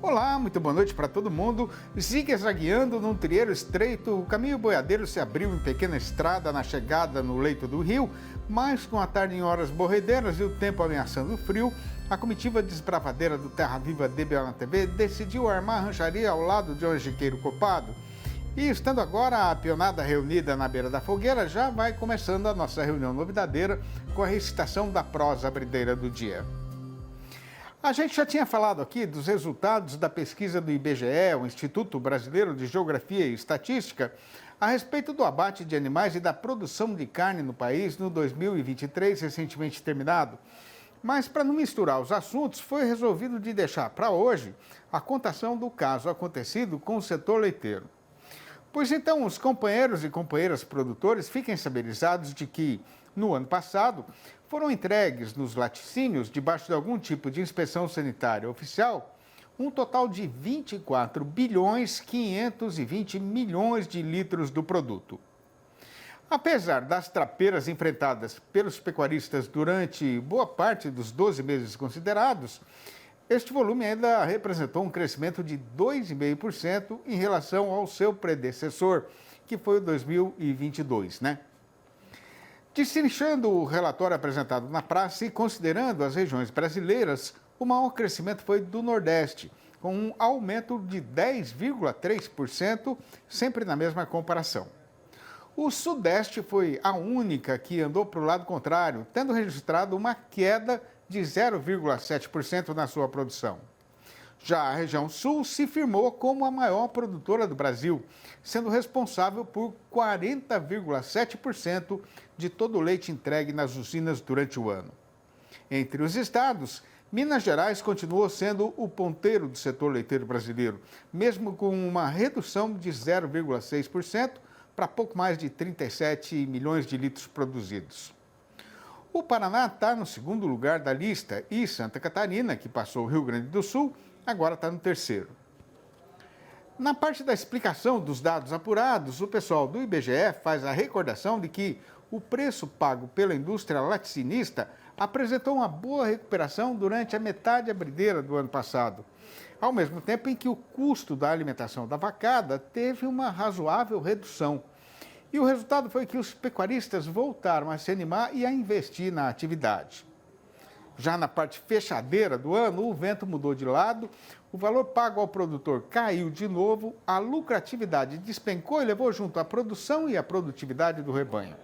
Olá, muito boa noite para todo mundo. Zigue-zagueando num trieiro estreito, o caminho boiadeiro se abriu em pequena estrada na chegada no leito do rio, mas com a tarde em horas borredeiras e o tempo ameaçando o frio, a comitiva desbravadeira do Terra Viva DBO na TV decidiu armar a rancharia ao lado de um angiqueiro copado. E estando agora a pionada reunida na beira da fogueira, já vai começando a nossa reunião novidadeira com a recitação da prosa abrideira do dia. A gente já tinha falado aqui dos resultados da pesquisa do IBGE, o Instituto Brasileiro de Geografia e Estatística, a respeito do abate de animais e da produção de carne no país no 2023, recentemente terminado. Mas, para não misturar os assuntos, foi resolvido de deixar para hoje a contação do caso acontecido com o setor leiteiro. Pois então, os companheiros e companheiras produtores fiquem saberizados de que, no ano passado, foram entregues nos laticínios, debaixo de algum tipo de inspeção sanitária oficial, um total de 24 bilhões 520 milhões de litros do produto. Apesar das trapeiras enfrentadas pelos pecuaristas durante boa parte dos 12 meses considerados, este volume ainda representou um crescimento de 2,5% em relação ao seu predecessor, que foi o 2022, né? Destrinchando o relatório apresentado na praça e considerando as regiões brasileiras, o maior crescimento foi do Nordeste, com um aumento de 10,3%, sempre na mesma comparação. O Sudeste foi a única que andou para o lado contrário, tendo registrado uma queda de 0,7% na sua produção. Já a região Sul se firmou como a maior produtora do Brasil, sendo responsável por 40,7% de todo o leite entregue nas usinas durante o ano. Entre os estados, Minas Gerais continuou sendo o ponteiro do setor leiteiro brasileiro, mesmo com uma redução de 0,6% para pouco mais de 37 milhões de litros produzidos. O Paraná está no segundo lugar da lista e Santa Catarina, que passou o Rio Grande do Sul, agora está no terceiro. Na parte da explicação dos dados apurados, o pessoal do IBGE faz a recordação de que o preço pago pela indústria laticinista apresentou uma boa recuperação durante a metade abrideira do ano passado, ao mesmo tempo em que o custo da alimentação da vacada teve uma razoável redução. E o resultado foi que os pecuaristas voltaram a se animar e a investir na atividade. Já na parte fechadeira do ano, o vento mudou de lado, o valor pago ao produtor caiu de novo, a lucratividade despencou e levou junto a produção e a produtividade do rebanho.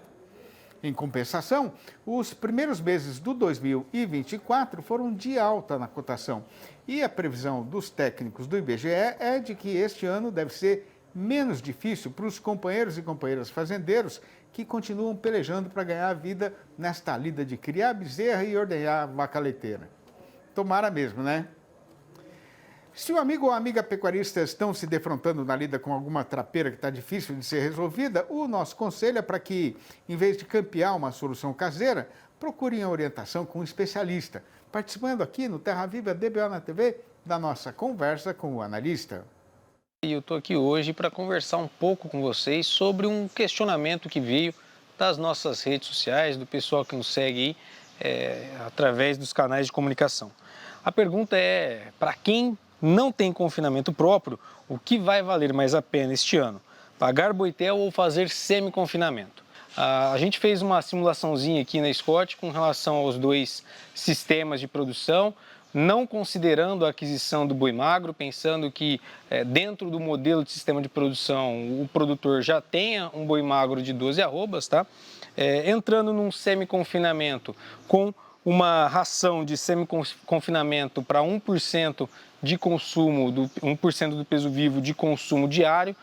Em compensação, os primeiros meses do 2024 foram de alta na cotação e a previsão dos técnicos do IBGE é de que este ano deve ser menos difícil para os companheiros e companheiras fazendeiros que continuam pelejando para ganhar a vida nesta lida de criar bezerra e ordenhar vaca leiteira. Tomara mesmo, né? Se o amigo ou a amiga pecuarista estão se defrontando na lida com alguma trapeira que está difícil de ser resolvida, o nosso conselho é para que, em vez de campear uma solução caseira, procurem a orientação com um especialista, participando aqui no Terra Viva DBO na TV da nossa conversa com o analista. E eu estou aqui hoje para conversar um pouco com vocês sobre um questionamento que veio das nossas redes sociais, do pessoal que nos segue aí, através dos canais de comunicação. A pergunta é, para quem não tem confinamento próprio, o que vai valer mais a pena este ano? Pagar boitel ou fazer semi-confinamento? A gente fez uma simulaçãozinha aqui na Scott com relação aos dois sistemas de produção, não considerando a aquisição do boi magro, pensando que dentro do modelo de sistema de produção o produtor já tenha um boi magro de 12 arrobas, tá? Entrando num semi-confinamento com uma ração de semi-confinamento para 1% de consumo, 1% do peso vivo de consumo diário,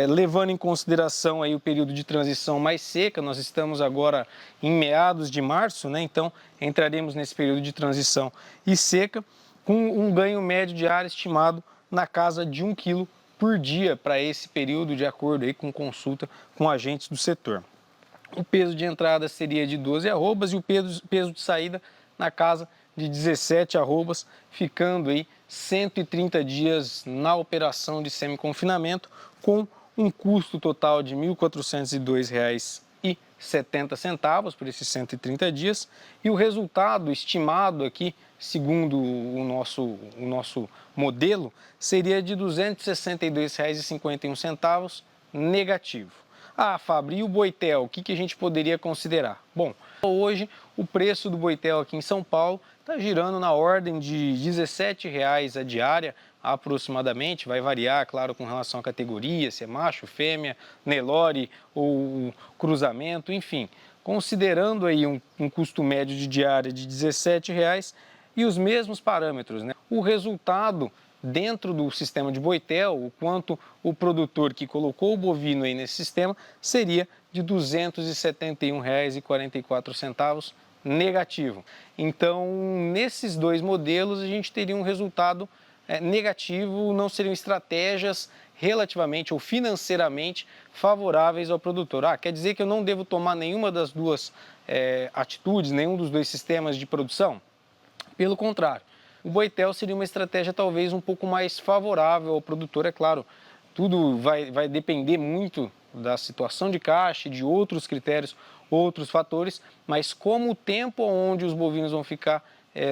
levando em consideração aí o período de transição mais seca. Nós estamos agora em meados de março, né? Então entraremos nesse período de transição e seca, com um ganho médio diário estimado na casa de 1 kg por dia para esse período, de acordo aí com consulta com agentes do setor. O peso de entrada seria de 12 arrobas e o peso de saída na casa de 17 arrobas, ficando aí 130 dias na operação de semi-confinamento, com um custo total de R$ 1.402,70 por esses 130 dias, e o resultado estimado aqui segundo o nosso modelo, seria de R$ 262,51 negativo. Ah, Fábio, e o Boitel, o que a gente poderia considerar? Bom, hoje o preço do Boitel aqui em São Paulo está girando na ordem de R$ 17,00 a diária, aproximadamente. Vai variar, claro, com relação à categoria, se é macho, fêmea, Nelore ou cruzamento, enfim. Considerando aí um custo médio de diária de R$ 17,00 e os mesmos parâmetros, né? O resultado dentro do sistema de Boitel, o quanto o produtor que colocou o bovino aí nesse sistema, seria de R$ 271,44 negativo. Então, nesses dois modelos, a gente teria um resultado negativo, não seriam estratégias relativamente ou financeiramente favoráveis ao produtor. Quer dizer que eu não devo tomar nenhuma das duas atitudes, nenhum dos dois sistemas de produção? Pelo contrário, o Boitel seria uma estratégia talvez um pouco mais favorável ao produtor, é claro. Tudo vai depender muito da situação de caixa e de outros critérios, outros fatores, mas como o tempo onde os bovinos vão ficar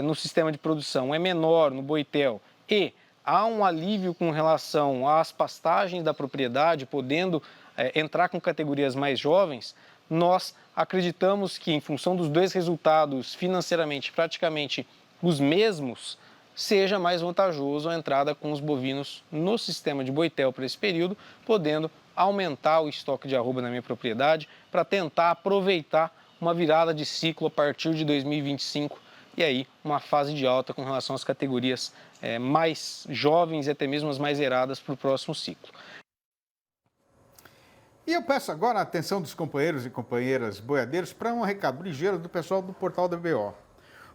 no sistema de produção é menor no Boitel e há um alívio com relação às pastagens da propriedade, podendo entrar com categorias mais jovens, nós acreditamos que, em função dos dois resultados financeiramente praticamente os mesmos, seja mais vantajoso a entrada com os bovinos no sistema de Boitel para esse período, podendo aumentar o estoque de arroba na minha propriedade para tentar aproveitar uma virada de ciclo a partir de 2025 e aí uma fase de alta com relação às categorias mais jovens e até mesmo as mais eradas para o próximo ciclo. E eu peço agora a atenção dos companheiros e companheiras boiadeiros para um recado ligeiro do pessoal do portal da BO.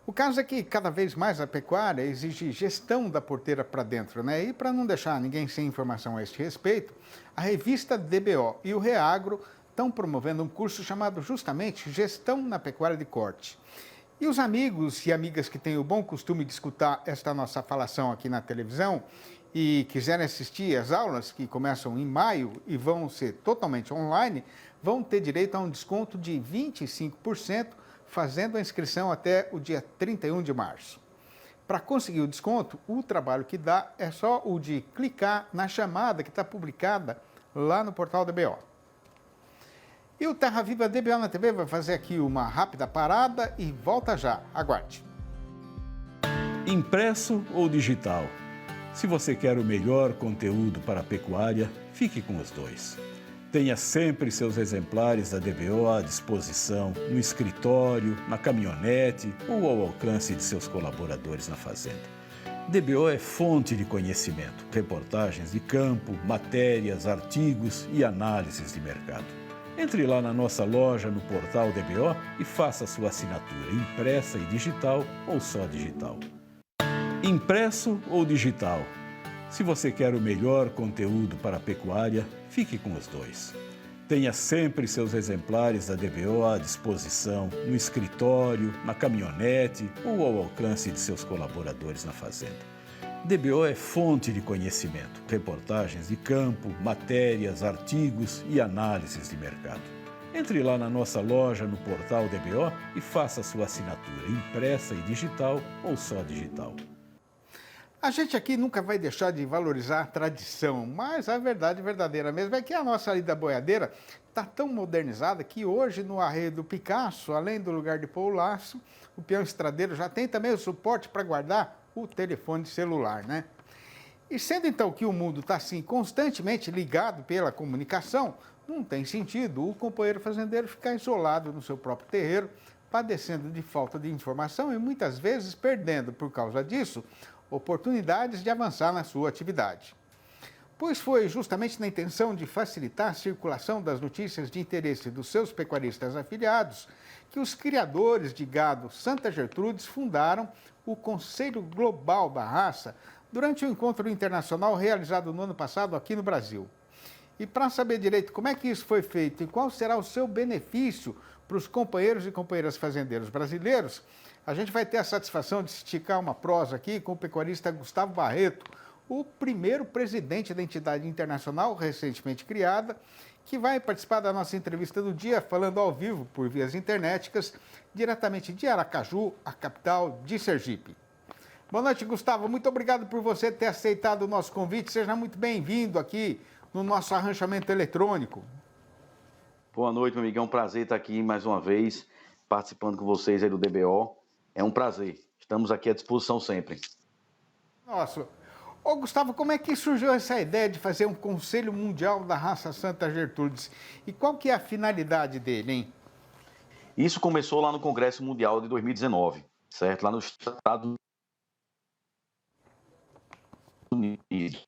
O caso é que cada vez mais a pecuária exige gestão da porteira para dentro, né? E para não deixar ninguém sem informação a este respeito, a revista DBO e o Reagro estão promovendo um curso chamado justamente Gestão na Pecuária de Corte. E os amigos e amigas que têm o bom costume de escutar esta nossa falação aqui na televisão e quiserem assistir às aulas que começam em maio e vão ser totalmente online, vão ter direito a um desconto de 25%, fazendo a inscrição até o dia 31 de março. Para conseguir o desconto, o trabalho que dá é só o de clicar na chamada que está publicada lá no portal da BO. E o Terra Viva DBO na TV vai fazer aqui uma rápida parada e volta já. Aguarde. Impresso ou digital? Se você quer o melhor conteúdo para a pecuária, fique com os dois. Tenha sempre seus exemplares da DBO à disposição, no escritório, na caminhonete ou ao alcance de seus colaboradores na fazenda. DBO é fonte de conhecimento, reportagens de campo, matérias, artigos e análises de mercado. Entre lá na nossa loja no portal DBO e faça sua assinatura impressa e digital ou só digital. Impresso ou digital? Se você quer o melhor conteúdo para a pecuária, fique com os dois. Tenha sempre seus exemplares da DBO à disposição, no escritório, na caminhonete ou ao alcance de seus colaboradores na fazenda. DBO é fonte de conhecimento, reportagens de campo, matérias, artigos e análises de mercado. Entre lá na nossa loja no portal DBO e faça sua assinatura impressa e digital ou só digital. A gente aqui nunca vai deixar de valorizar a tradição, mas a verdade verdadeira mesmo é que a nossa lida boiadeira está tão modernizada que hoje no arreio do Picasso, além do lugar de pôr o laço, o peão estradeiro já tem também o suporte para guardar o telefone celular, né? E sendo então que o mundo está assim constantemente ligado pela comunicação, não tem sentido o companheiro fazendeiro ficar isolado no seu próprio terreiro, padecendo de falta de informação e muitas vezes perdendo por causa disso oportunidades de avançar na sua atividade. Pois foi justamente na intenção de facilitar a circulação das notícias de interesse dos seus pecuaristas afiliados que os criadores de gado Santa Gertrudes fundaram o Conselho Global da Raça durante o encontro internacional realizado no ano passado aqui no Brasil. E para saber direito como é que isso foi feito e qual será o seu benefício para os companheiros e companheiras fazendeiros brasileiros, a gente vai ter a satisfação de esticar uma prosa aqui com o pecuarista Gustavo Barreto, o primeiro presidente da entidade internacional recentemente criada, que vai participar da nossa entrevista do dia, falando ao vivo por vias internéticas, diretamente de Aracaju, a capital de Sergipe. Boa noite, Gustavo. Muito obrigado por você ter aceitado o nosso convite. Seja muito bem-vindo aqui no nosso arranchamento eletrônico. Boa noite, meu amigo. É um prazer estar aqui mais uma vez, participando com vocês aí do DBO. É um prazer. Estamos aqui à disposição sempre. Nossa. Ô, Gustavo, como é que surgiu essa ideia de fazer um Conselho Mundial da Raça Santa Gertrudes? E qual que é a finalidade dele, hein? Isso começou lá no Congresso Mundial de 2019, certo? Lá nos Estados Unidos.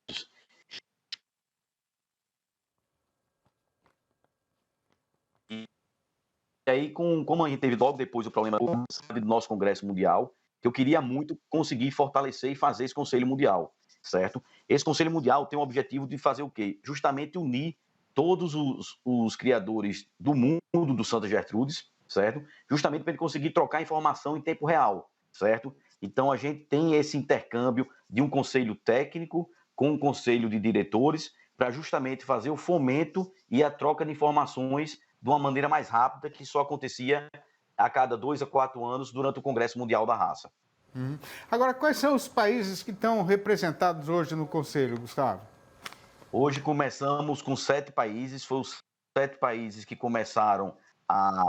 E aí, como a gente teve logo depois o problema do nosso Congresso Mundial, que eu queria muito conseguir fortalecer e fazer esse Conselho Mundial, certo? Esse Conselho Mundial tem o objetivo de fazer o quê? Justamente unir todos os criadores do mundo do Santa Gertrudes, certo? Justamente para ele conseguir trocar informação em tempo real, certo? Então, a gente tem esse intercâmbio de um conselho técnico com um conselho de diretores para justamente fazer o fomento e a troca de informações de uma maneira mais rápida, que só acontecia a cada 2 a 4 anos durante o Congresso Mundial da Raça. Agora, quais são os países que estão representados hoje no Conselho, Gustavo? Hoje começamos com 7 países, foram os 7 países que começaram,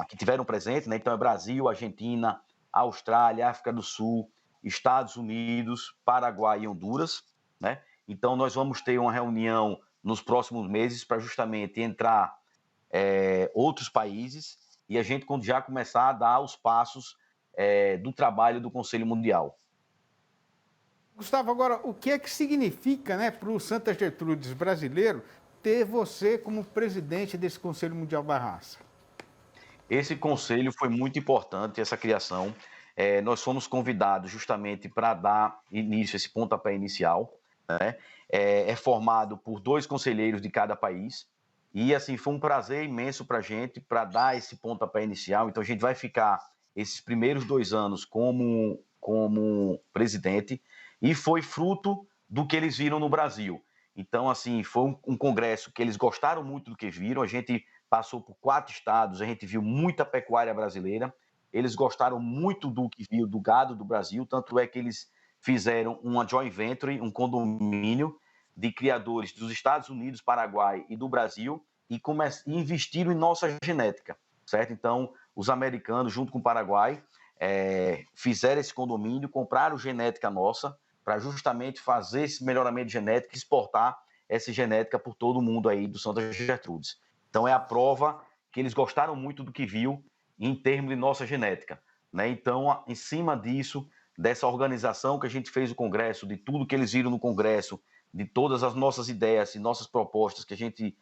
que tiveram presente, né? Então é Brasil, Argentina, Austrália, África do Sul, Estados Unidos, Paraguai e Honduras, né? Então nós vamos ter uma reunião nos próximos meses para justamente entrar outros países e a gente já começar a dar os passos do trabalho do Conselho Mundial. Gustavo, agora, o que é que significa, né, para o Santa Gertrudes brasileiro ter você como presidente desse Conselho Mundial da Raça? Esse conselho foi muito importante, essa criação. Nós fomos convidados justamente para dar início a esse pontapé inicial, né? É formado por 2 conselheiros de cada país. E, assim, foi um prazer imenso para a gente, para dar esse pontapé inicial. Então, a gente vai ficar esses primeiros 2 anos como presidente, e foi fruto do que eles viram no Brasil. Então, assim, foi um congresso que eles gostaram muito do que viram. A gente passou por 4 estados, a gente viu muita pecuária brasileira. Eles gostaram muito do que viu do gado do Brasil, tanto é que eles fizeram uma joint venture, um condomínio de criadores dos Estados Unidos, Paraguai e do Brasil, e investiram em nossa genética, certo? Então, os americanos, junto com o Paraguai, fizeram esse condomínio, compraram genética nossa, para justamente fazer esse melhoramento genético e exportar essa genética por todo o mundo aí do Santa Gertrudes. Então, é a prova que eles gostaram muito do que viu em termos de nossa genética, né? Então, em cima disso, dessa organização que a gente fez o Congresso, de tudo que eles viram no Congresso, de todas as nossas ideias e nossas propostas que a gente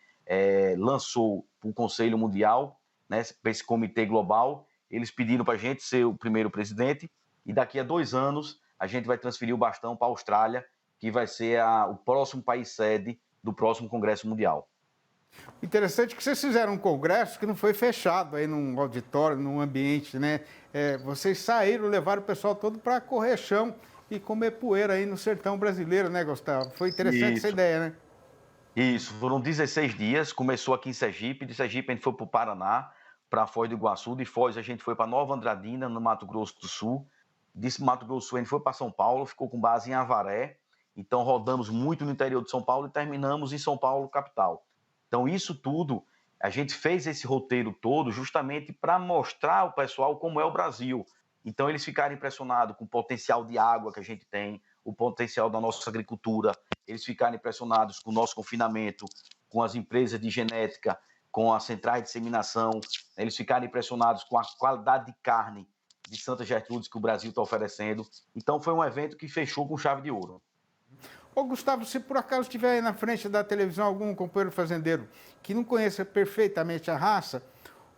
lançou para o Conselho Mundial, né, para esse comitê global, eles pediram para a gente ser o primeiro presidente, e daqui a 2 anos a gente vai transferir o bastão para a Austrália, que vai ser o próximo país sede do próximo Congresso Mundial. Interessante que vocês fizeram um congresso que não foi fechado aí num auditório, num ambiente, né? Vocês saíram, levaram o pessoal todo para correr chão e comer poeira aí no sertão brasileiro, né, Gustavo? Foi interessante essa ideia, né? Isso, foram 16 dias, começou aqui em Sergipe, de Sergipe a gente foi para o Paraná, para Foz do Iguaçu, de Foz a gente foi para Nova Andradina, no Mato Grosso do Sul, de Mato Grosso do Sul a gente foi para São Paulo, ficou com base em Avaré, então rodamos muito no interior de São Paulo e terminamos em São Paulo, capital. Então isso tudo, a gente fez esse roteiro todo justamente para mostrar ao pessoal como é o Brasil. Então eles ficaram impressionados com o potencial de água que a gente tem, o potencial da nossa agricultura, eles ficaram impressionados com o nosso confinamento, com as empresas de genética, com a centrais de disseminação, eles ficaram impressionados com a qualidade de carne de Santa Gertrudes que o Brasil está oferecendo. Então foi um evento que fechou com chave de ouro. Ô, Gustavo, se por acaso tiver aí na frente da televisão algum companheiro fazendeiro que não conheça perfeitamente a raça,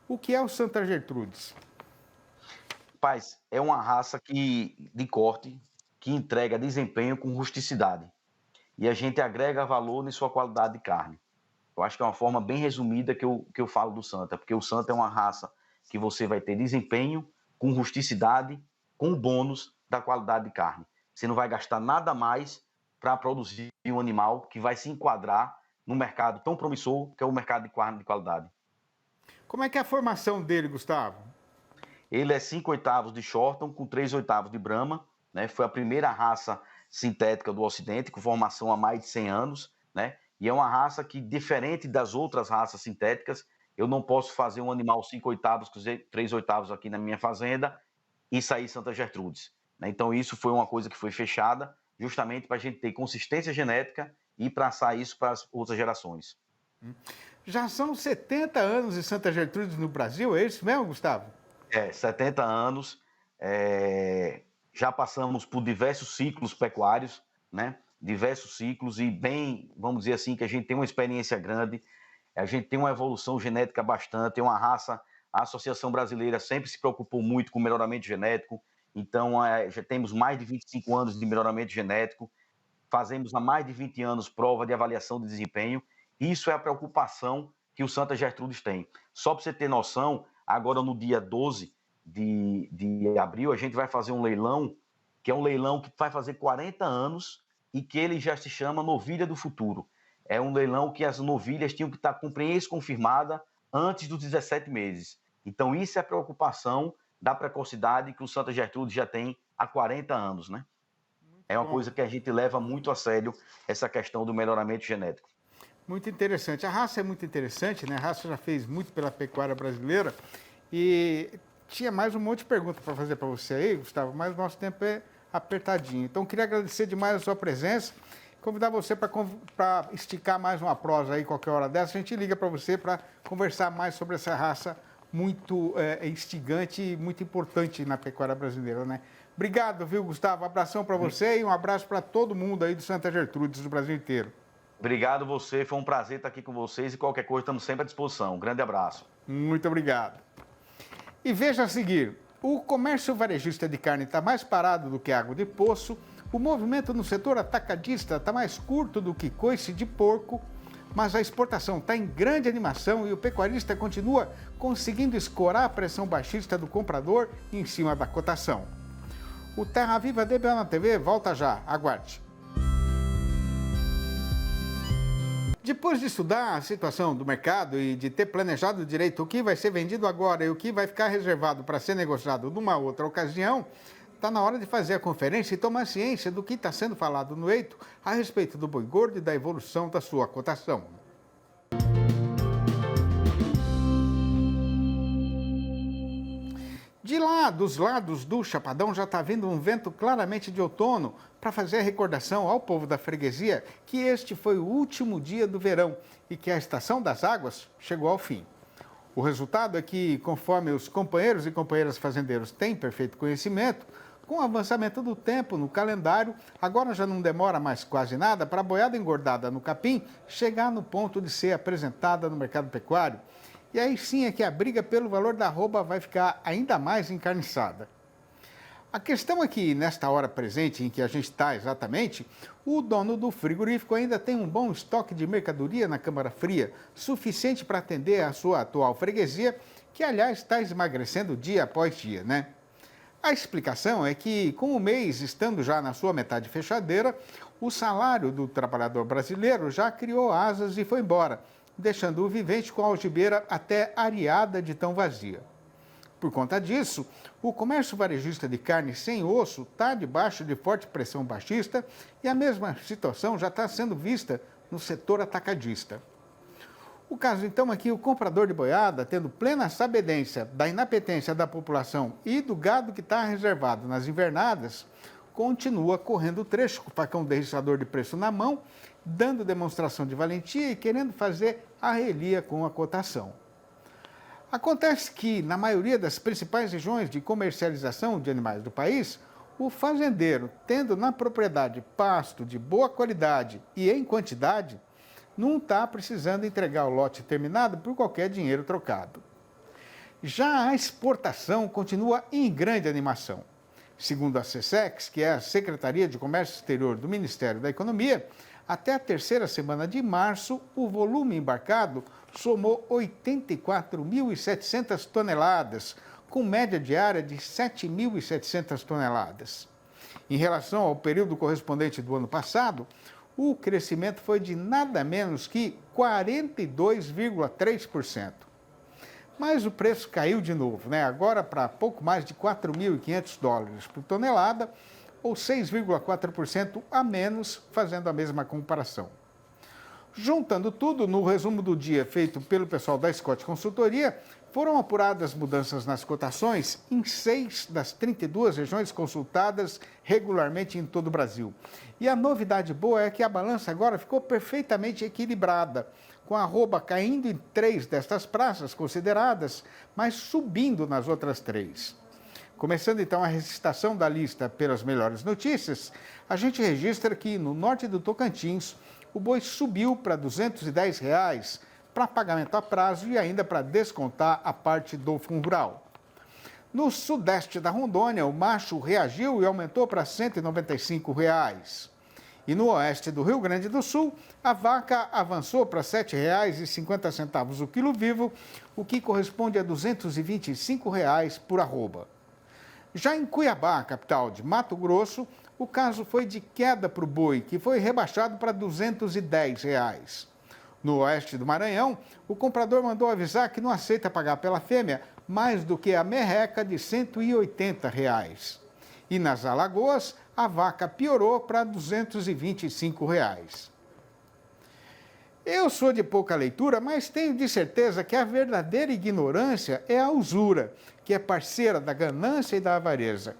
o que é o Santa Gertrudes? Rapaz, é uma raça de corte que entrega desempenho com rusticidade. E a gente agrega valor em sua qualidade de carne. Eu acho que é uma forma bem resumida que eu falo do Santa, porque o Santa é uma raça que você vai ter desempenho com rusticidade, com o bônus da qualidade de carne. Você não vai gastar nada mais para produzir um animal que vai se enquadrar no mercado tão promissor que é o mercado de carne de qualidade. Como é que é a formação dele, Gustavo? Ele é 5/8 de Shorton com 3/8 de Brahma, né? Foi a primeira raça sintética do Ocidente, com formação há mais de 100 anos, né? E é uma raça que, diferente das outras raças sintéticas, eu não posso fazer um animal 5/8, 3/8 aqui na minha fazenda e sair Santa Gertrudes, né? Então, isso foi uma coisa que foi fechada, justamente para a gente ter consistência genética e passar isso para as outras gerações. Já são 70 anos de Santa Gertrudes no Brasil, é isso mesmo, Gustavo? 70 anos, já passamos por diversos ciclos pecuários, né? Diversos ciclos e bem, vamos dizer assim, que a gente tem uma experiência grande, a gente tem uma evolução genética bastante, é uma raça, a Associação Brasileira sempre se preocupou muito com o melhoramento genético, então já temos mais de 25 anos de melhoramento genético, fazemos há mais de 20 anos prova de avaliação de desempenho, isso é a preocupação que o Santa Gertrudes tem. Só para você ter noção, agora no dia 12 de abril, a gente vai fazer um leilão, que é um leilão que vai fazer 40 anos e que ele já se chama Novilha do Futuro. É um leilão que as novilhas tinham que estar com prenhez confirmada antes dos 17 meses. Então, isso é a preocupação da precocidade que o Santa Gertrudes já tem há 40 anos, né? É uma coisa que a gente leva muito a sério, essa questão do melhoramento genético. Muito interessante. A raça é muito interessante, né? A raça já fez muito pela pecuária brasileira e tinha mais um monte de perguntas para fazer para você aí, Gustavo, mas o nosso tempo é apertadinho. Então, queria agradecer demais a sua presença, convidar você para esticar mais uma prosa aí, qualquer hora dessa, a gente liga para você para conversar mais sobre essa raça muito instigante e muito importante na pecuária brasileira, né? Obrigado, viu, Gustavo? Abração para você e um abraço para todo mundo aí do Santa Gertrudes, do Brasil inteiro. Obrigado você, foi um prazer estar aqui com vocês e qualquer coisa estamos sempre à disposição. Um grande abraço. Muito obrigado. E veja a seguir, o comércio varejista de carne está mais parado do que água de poço, o movimento no setor atacadista está mais curto do que coice de porco, mas a exportação está em grande animação e o pecuarista continua conseguindo escorar a pressão baixista do comprador em cima da cotação. O Terra Viva DBA na TV volta já, aguarde. Depois de estudar a situação do mercado e de ter planejado direito o que vai ser vendido agora e o que vai ficar reservado para ser negociado numa outra ocasião, está na hora de fazer a conferência e tomar ciência do que está sendo falado no eito a respeito do boi gordo e da evolução da sua cotação. De lá, dos lados do Chapadão, já está vindo um vento claramente de outono para fazer a recordação ao povo da freguesia que este foi o último dia do verão e que a estação das águas chegou ao fim. O resultado é que, conforme os companheiros e companheiras fazendeiros têm perfeito conhecimento, com o avançamento do tempo no calendário, agora já não demora mais quase nada para a boiada engordada no capim chegar no ponto de ser apresentada no mercado pecuário. E aí sim é que a briga pelo valor da arroba vai ficar ainda mais encarniçada. A questão é que, nesta hora presente em que a gente está exatamente, o dono do frigorífico ainda tem um bom estoque de mercadoria na câmara fria, suficiente para atender a sua atual freguesia, que, aliás, está emagrecendo dia após dia, né? A explicação é que, com o mês estando já na sua metade fechadeira, o salário do trabalhador brasileiro já criou asas e foi embora, deixando o vivente com a algibeira até areada de tão vazia. Por conta disso, o comércio varejista de carne sem osso está debaixo de forte pressão baixista e a mesma situação já está sendo vista no setor atacadista. O caso, então, é que o comprador de boiada, tendo plena sabedência da inapetência da população e do gado que está reservado nas invernadas, continua correndo o trecho com o facão derriçador de preço na mão, dando demonstração de valentia e querendo fazer a relia com a cotação. Acontece que, na maioria das principais regiões de comercialização de animais do país, o fazendeiro, tendo na propriedade pasto de boa qualidade e em quantidade, não está precisando entregar o lote terminado por qualquer dinheiro trocado. Já a exportação continua em grande animação. Segundo a SECEX, que é a Secretaria de Comércio Exterior do Ministério da Economia, até a terceira semana de março, o volume embarcado somou 84.700 toneladas, com média diária de 7.700 toneladas. Em relação ao período correspondente do ano passado, o crescimento foi de nada menos que 42,3%. Mas o preço caiu de novo, né? Agora para pouco mais de $4.500 por tonelada, ou 6,4% a menos, fazendo a mesma comparação. Juntando tudo, no resumo do dia feito pelo pessoal da Scott Consultoria, foram apuradas mudanças nas cotações em 6 das 32 regiões consultadas regularmente em todo o Brasil. E a novidade boa é que a balança agora ficou perfeitamente equilibrada, com a arroba caindo em 3 destas praças consideradas, mas subindo nas outras 3. Começando então a recitação da lista pelas melhores notícias, a gente registra que no norte do Tocantins, o boi subiu para R$ 210 para pagamento a prazo e ainda para descontar a parte do fundo rural. No sudeste da Rondônia, o macho reagiu e aumentou para R$ 195. E no oeste do Rio Grande do Sul, a vaca avançou para R$ 7,50 o quilo vivo, o que corresponde a R$ 225 por arroba. Já em Cuiabá, capital de Mato Grosso, o caso foi de queda para o boi, que foi rebaixado para R$ 210. No oeste do Maranhão, o comprador mandou avisar que não aceita pagar pela fêmea mais do que a merreca de R$ 180. E nas Alagoas, a vaca piorou para R$ 225. Eu sou de pouca leitura, mas tenho de certeza que a verdadeira ignorância é a usura, que é parceira da ganância e da avareza.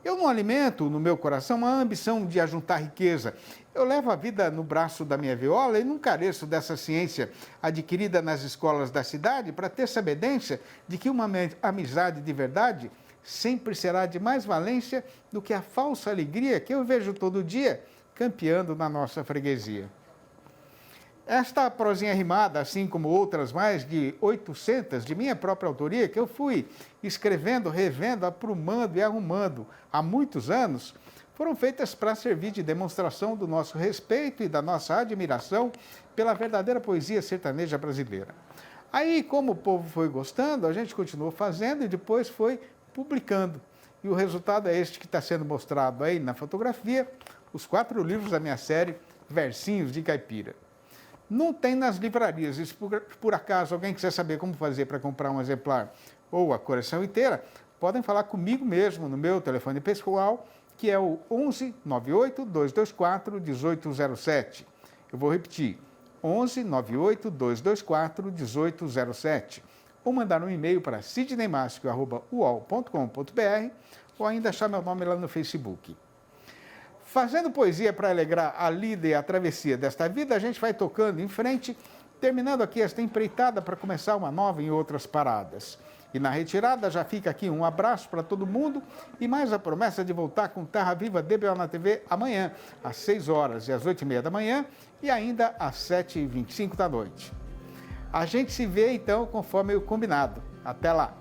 Eu não alimento no meu coração a ambição de ajuntar riqueza. Eu levo a vida no braço da minha viola e não careço dessa ciência adquirida nas escolas da cidade para ter sabedência de que uma amizade de verdade sempre será de mais valência do que a falsa alegria que eu vejo todo dia campeando na nossa freguesia. Esta prosinha rimada, assim como outras mais de 800 de minha própria autoria, que eu fui escrevendo, revendo, aprumando e arrumando há muitos anos, foram feitas para servir de demonstração do nosso respeito e da nossa admiração pela verdadeira poesia sertaneja brasileira. Aí, como o povo foi gostando, a gente continuou fazendo e depois foi publicando. E o resultado é este que está sendo mostrado aí na fotografia, os 4 livros da minha série Versinhos de Caipira. Não tem nas livrarias. E se por acaso alguém quiser saber como fazer para comprar um exemplar ou a coleção inteira, podem falar comigo mesmo no meu telefone pessoal, que é o 11 98 224 1807. Eu vou repetir, 11 98 224 1807. Ou mandar um e-mail para sidneymascio@uol.com.br ou ainda achar meu nome lá no Facebook. Fazendo poesia para alegrar a lida e a travessia desta vida, a gente vai tocando em frente, terminando aqui esta empreitada para começar uma nova em outras paradas. E na retirada já fica aqui um abraço para todo mundo e mais a promessa de voltar com Terra Viva DBO na TV amanhã, às 6 horas e às 8h30 da manhã e ainda às 7h25 da noite. A gente se vê então conforme o combinado. Até lá!